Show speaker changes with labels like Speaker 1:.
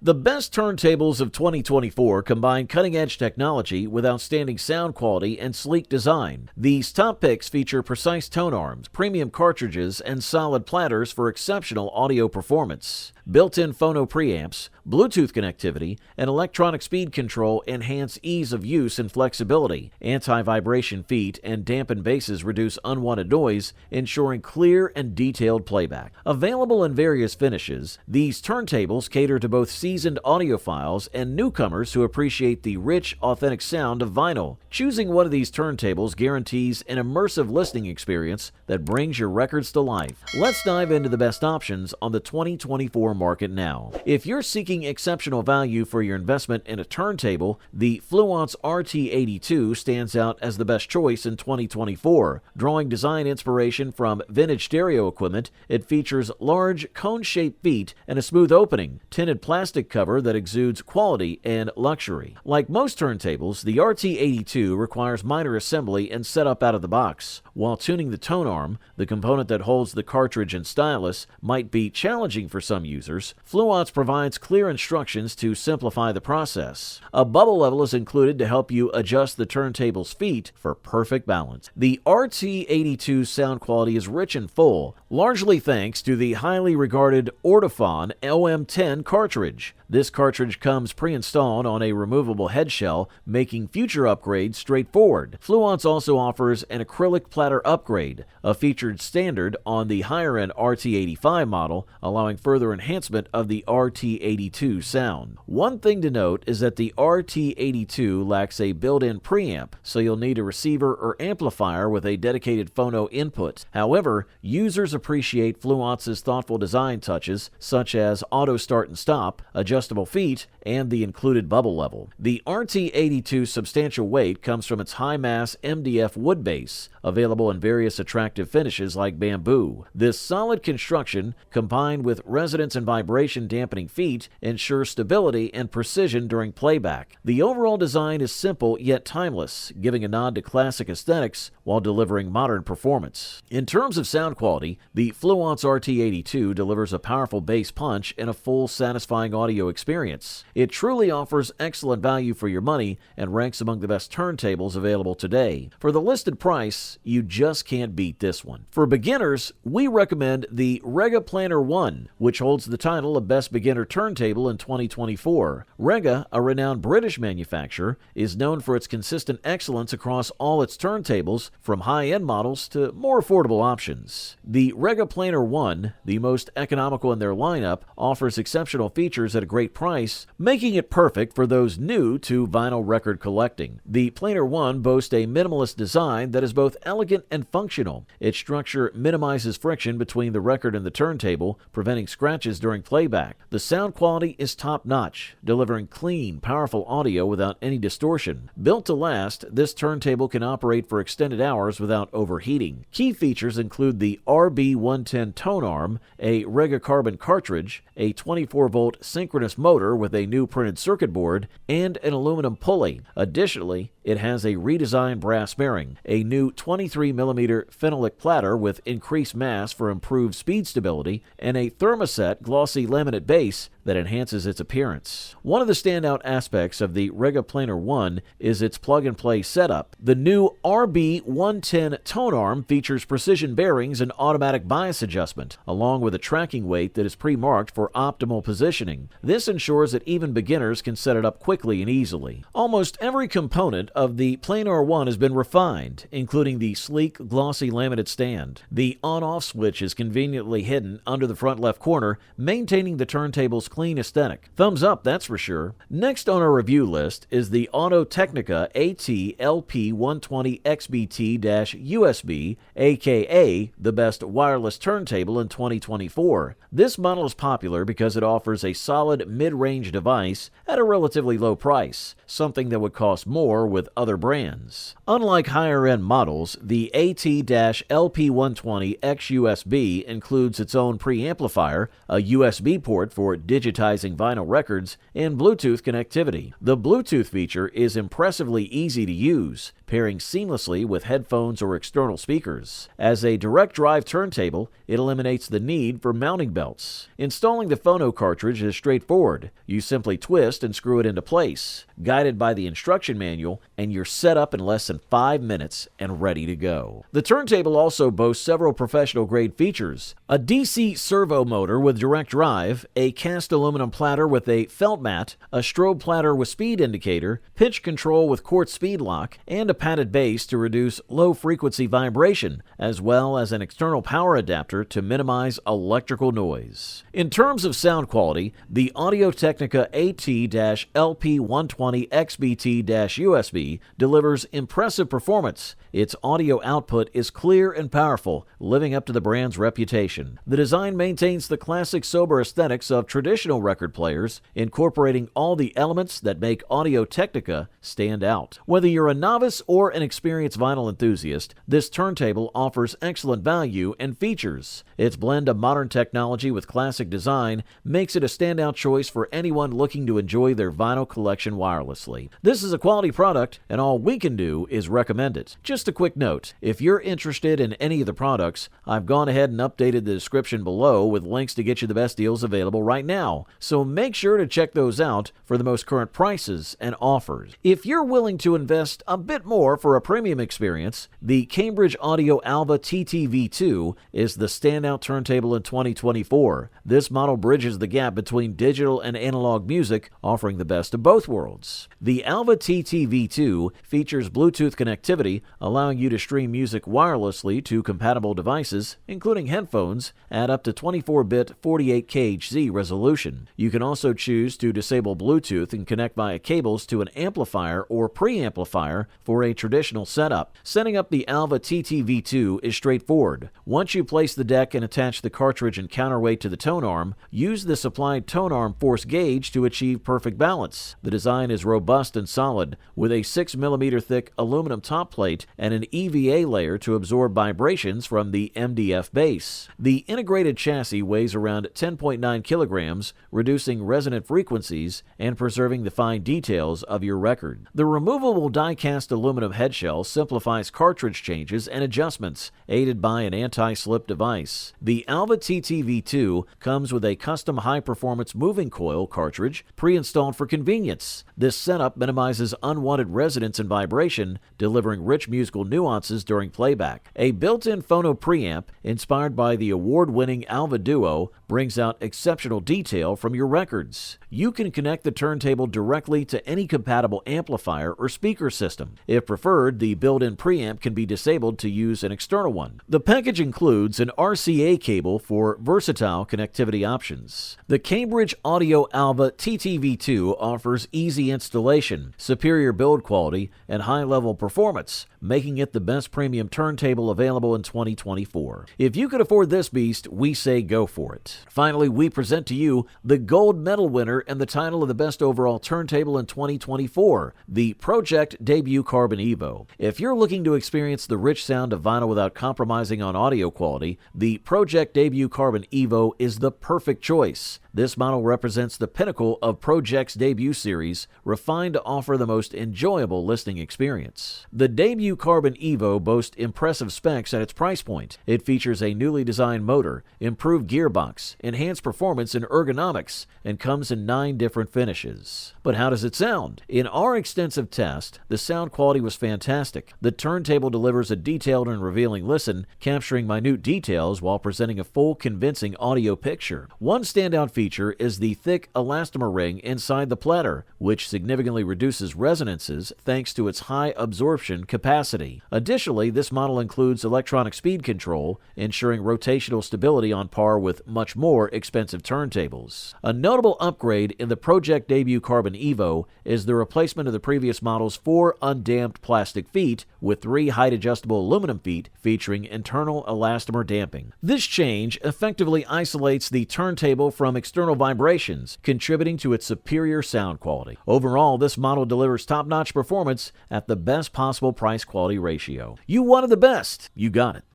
Speaker 1: The best turntables of 2024 combine cutting-edge technology with outstanding sound quality and sleek design. These top picks feature precise tone arms, premium cartridges, and solid platters for exceptional audio performance. Built-in phono preamps, Bluetooth connectivity, and electronic speed control enhance ease of use and flexibility. Anti-vibration feet and dampened basses reduce unwanted noise, ensuring clear and detailed playback. Available in various finishes, these turntables cater to both seasoned audiophiles and newcomers who appreciate the rich, authentic sound of vinyl. Choosing one of these turntables guarantees an immersive listening experience that brings your records to life. Let's dive into the best options on the 2024 market now. If you're seeking exceptional value for your investment in a turntable, the Fluance RT82 stands out as the best choice in 2024. Drawing design inspiration from vintage stereo equipment, it features large, cone-shaped feet and a smooth opening, tinted plastic cover that exudes quality and luxury. Like most turntables, the RT82 requires minor assembly and setup out of the box. While tuning the tone arm, the component that holds the cartridge and stylus, might be challenging for some users, Fluance provides clear instructions to simplify the process. A bubble level is included to help you adjust the turntable's feet for perfect balance. The RT82 sound quality is rich and full, largely thanks to the highly regarded Ortophon OM10 cartridge. This cartridge comes pre-installed on a removable head shell, making future upgrades straightforward. Fluance also offers an acrylic platter upgrade, a featured standard on the higher-end RT85 model, allowing further enhancement of the RT82 sound. One thing to note is that the RT82 lacks a built-in preamp, so you'll need a receiver or amplifier with a dedicated phono input. However, users appreciate Fluance's thoughtful design touches, such as auto start and stop, adjustable feet, and the included bubble level. The RT82's substantial weight comes from its high-mass MDF wood base, available in various attractive finishes like bamboo. This solid construction, combined with resonance and vibration dampening feet, ensures stability and precision during playback. The overall design is simple yet timeless, giving a nod to classic aesthetics while delivering modern performance. In terms of sound quality, the Fluance RT82 delivers a powerful bass punch and a full, satisfying audio experience. It truly offers excellent value for your money and ranks among the best turntables available today. For the listed price, you just can't beat this one. For beginners, we recommend the Rega Planar 1, which holds the title of Best Beginner Turntable in 2024. Rega, a renowned British manufacturer, is known for its consistent excellence across all its turntables, from high-end models to more affordable options. The Rega Planar 1, the most economical in their lineup, offers exceptional features at a great price, making it perfect for those new to vinyl record collecting. The Planar 1 boasts a minimalist design that is both elegant and functional. Its structure minimizes friction between the record and the turntable, preventing scratches during playback. The sound quality is top-notch, delivering clean, powerful audio without any distortion. Built to last, this turntable can operate for extended hours without overheating. Key features include the RB110 tone arm, a Rega carbon cartridge, a 24-volt synchronous motor with a new printed circuit board, and an aluminum pulley. Additionally, it has a redesigned brass bearing, a new 23mm phenolic platter with increased mass for improved speed stability, and a thermoset glossy laminate base that enhances its appearance. One of the standout aspects of the Rega Planar 1 is its plug-and-play setup. The new RB110 tone arm features precision bearings and automatic bias adjustment, along with a tracking weight that is pre-marked for optimal positioning. This ensures that even beginners can set it up quickly and easily. Almost every component of the Planar 1 has been refined, including the sleek, glossy laminate stand. The on-off switch is conveniently hidden under the front left corner, maintaining the turntable's clean aesthetic. Thumbs up, that's for sure. Next on our review list is the Audio-Technica AT-LP120XBT-USB, aka the best wireless turntable in 2024. This model is popular because it offers a solid mid-range device at a relatively low price, something that would cost more with other brands. Unlike higher-end models, the AT-LP120XUSB includes its own preamplifier, a USB port for digitizing vinyl records, and Bluetooth connectivity. The Bluetooth feature is impressively easy to use. pairing seamlessly with headphones or external speakers. As a direct drive turntable, it eliminates the need for mounting belts. Installing the phono cartridge is straightforward. You simply twist and screw it into place, guided by the instruction manual, and you're set up in less than 5 minutes and ready to go. The turntable also boasts several professional-grade features: a DC servo motor with direct drive, a cast aluminum platter with a felt mat, a strobe platter with speed indicator, pitch control with quartz speed lock, and a padded base to reduce low-frequency vibration, as well as an external power adapter to minimize electrical noise. In terms of sound quality, the Audio-Technica AT-LP120XBT-USB delivers impressive performance. Its audio output is clear and powerful, living up to the brand's reputation. The design maintains the classic sober aesthetics of traditional record players, incorporating all the elements that make Audio-Technica stand out. Whether you're a novice or an experienced vinyl enthusiast, this turntable offers excellent value and features. Its blend of modern technology with classic design makes it a standout choice for anyone looking to enjoy their vinyl collection wirelessly. This is a quality product, and all we can do is recommend it. Just a quick note, if you're interested in any of the products, I've gone ahead and updated the description below with links to get you the best deals available right now, so make sure to check those out for the most current prices and offers. If you're willing to invest a bit more for a premium experience, the Cambridge Audio Alva TTV2 is the standout turntable in 2024. This model bridges the gap between digital and analog music, offering the best of both worlds. The Alva TTV2 features Bluetooth connectivity, allowing you to stream music wirelessly to compatible devices, including headphones, at up to 24-bit 48K HZ resolution. You can also choose to disable Bluetooth and connect via cables to an amplifier or preamplifier for a traditional setup. Setting up the Alva TTV2 is straightforward. Once you place the deck and attach the cartridge and counterweight to the tone arm, use the supplied tone arm force gauge to achieve perfect balance. The design is robust and solid, with a 6mm thick aluminum top plate and an EVA layer to absorb vibrations from the MDF base. The integrated chassis weighs around 10.9 kilograms, reducing resonant frequencies and preserving the fine details of your record. The removable die-cast aluminum headshell simplifies cartridge changes and adjustments, aided by an anti-slip device. The Alva TTV2 comes with a custom high-performance moving coil cartridge pre-installed for convenience. This setup minimizes unwanted resonance and vibration, delivering rich musical nuances during playback. A built-in phono preamp, inspired by the award-winning Alva Duo, brings out exceptional detail from your records. You can connect the turntable directly to any compatible amplifier or speaker system. If preferred, the built-in preamp can be disabled to use an external one. The package includes an RCA cable for versatile connectivity options. The Cambridge Audio Alva TTV2 offers easy installation, superior build quality, and high-level performance, making it the best premium turntable available in 2024. If you could afford this beast, we say go for it. Finally, we present to you the gold medal winner and the title of the best overall turntable in 2024, the Pro-Ject Debut Carbon Evo. If you're looking to experience the rich sound of vinyl without compromising on audio quality, the Pro-Ject Debut Carbon Evo is the perfect choice. This model represents the pinnacle of Pro-Ject's debut series, refined to offer the most enjoyable listening experience. The Debut Carbon Evo boasts impressive specs at its price point. It features a newly designed motor, improved gearbox, enhanced performance and ergonomics, and comes in 9 different finishes. But how does it sound? In our extensive test, the sound quality was fantastic. The turntable delivers a detailed and revealing listen, capturing minute details while presenting a full, convincing audio picture. One standout feature is the thick elastomer ring inside the platter, which significantly reduces resonances thanks to its high absorption capacity. Additionally, this model includes electronic speed control, ensuring rotational stability on par with much more expensive turntables. A notable upgrade in the Pro-Ject Debut Carbon Evo is the replacement of the previous model's 4 undamped plastic feet with 3 height-adjustable aluminum feet featuring internal elastomer damping. This change effectively isolates the turntable from external vibrations, contributing to its superior sound quality. Overall, this model delivers top-notch performance at the best possible price-quality ratio. You wanted the best, you got it.